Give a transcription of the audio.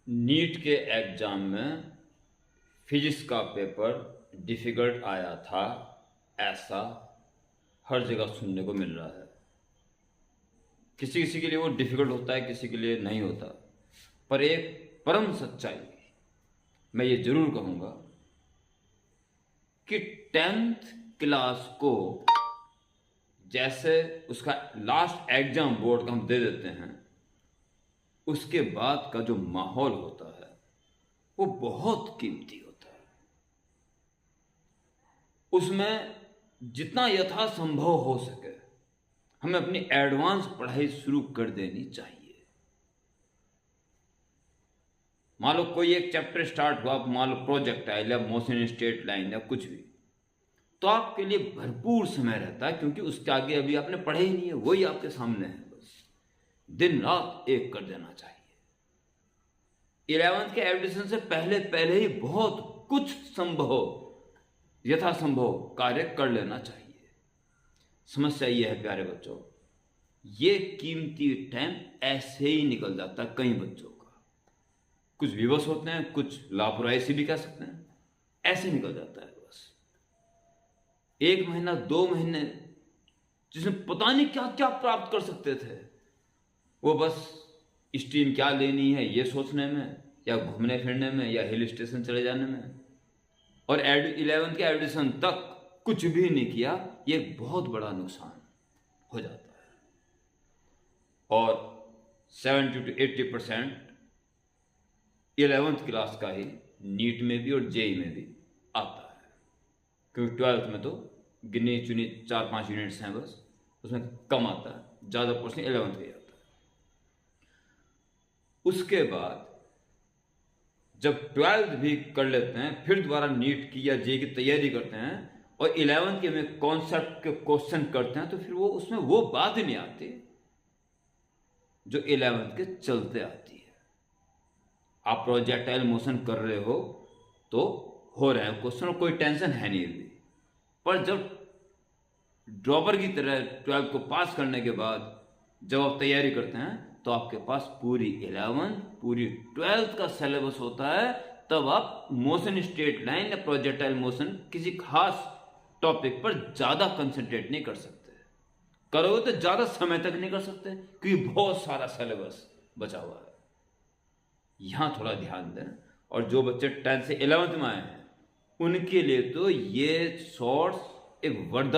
NEET के exam में physics का पेपर डिफ़िकल्ट आया था, ऐसा हर जगह सुनने को मिल रहा है। किसी किसी के लिए वो डिफ़िकल्ट होता है, किसी के लिए नहीं होता। पर एक परम सच्चाई मैं ये ज़रूर कहूँगा कि 10th क्लास को जैसे उसका लास्ट एग्ज़ाम बोर्ड का हम दे देते हैं, उसके बाद का जो माहौल होता है वो बहुत कीमती होता है। उसमें जितना यथासंभव हो सके हमें अपनी एडवांस पढ़ाई शुरू कर देनी चाहिए। मान लो कोई एक चैप्टर स्टार्ट हुआ, मान लो प्रोजेक्टाइल या मोशन स्ट्रेट लाइन या कुछ भी, तो आपके लिए भरपूर समय रहता है, क्योंकि उसके आगे अभी आपने पढ़े ही नहीं है, वही आपके सामने है। बस दिन रात एक कर देना चाहिए। 11th के एडिशन से पहले पहले ही बहुत कुछ संभव यथासंभव कार्य कर लेना चाहिए। समस्या ये है प्यारे बच्चों, ये कीमती टाइम ऐसे ही निकल जाता है कई बच्चों का। कुछ विवश होते हैं, कुछ लापरवाही से भी कह सकते हैं, ऐसे निकल जाता है। बस 1 महीना 2 महीने जिसमें पता नहीं क्या क्या प्राप्त कर सकते थे, वो बस स्ट्रीम क्या लेनी है ये सोचने में, या घूमने फिरने में, या हिल स्टेशन चले जाने में, और 11th के एडिशन तक कुछ भी नहीं किया, ये बहुत बड़ा नुकसान हो जाता है। और 70 to 80% 11th क्लास का ही नीट में भी और जेई में भी आता है, क्योंकि 12th में तो गिनी चुनी 4-5 यूनिट्स हैं बस, उसमें कम आता है, ज़्यादा पोर्शन 11th का ही आता है। उसके बाद जब 12th भी कर लेते हैं, फिर दोबारा नीट की या जेई की तैयारी करते हैं और 11th के में कॉन्सेप्ट के क्वेश्चन करते हैं, तो फिर वो उसमें वो बात नहीं आती जो 11th के चलते आती है। आप प्रोजेक्टाइल मोशन कर रहे हो तो हो रहे हैं क्वेश्चन, कोई टेंशन है नहीं अभी। पर जब ड्रॉपर की तरह 12th को पास करने के बाद जब आप तैयारी करते हैं, तो आपके पास पूरी 11th पूरी 12th का सिलेबस होता है। तब आप मोशन स्ट्रेट लाइन या प्रोजेक्टाइल मोशन किसी खास टॉपिक पर ज़्यादा कंसंट्रेट नहीं कर सकते। करोगे तो ज़्यादा समय तक नहीं कर सकते, क्योंकि बहुत सारा सिलेबस बचा हुआ है। यहाँ थोड़ा ध्यान दें। और जो बच्चे 10th से 11th में आए हैं, उनके लिए तो ये शॉर्ट्स एक वरदान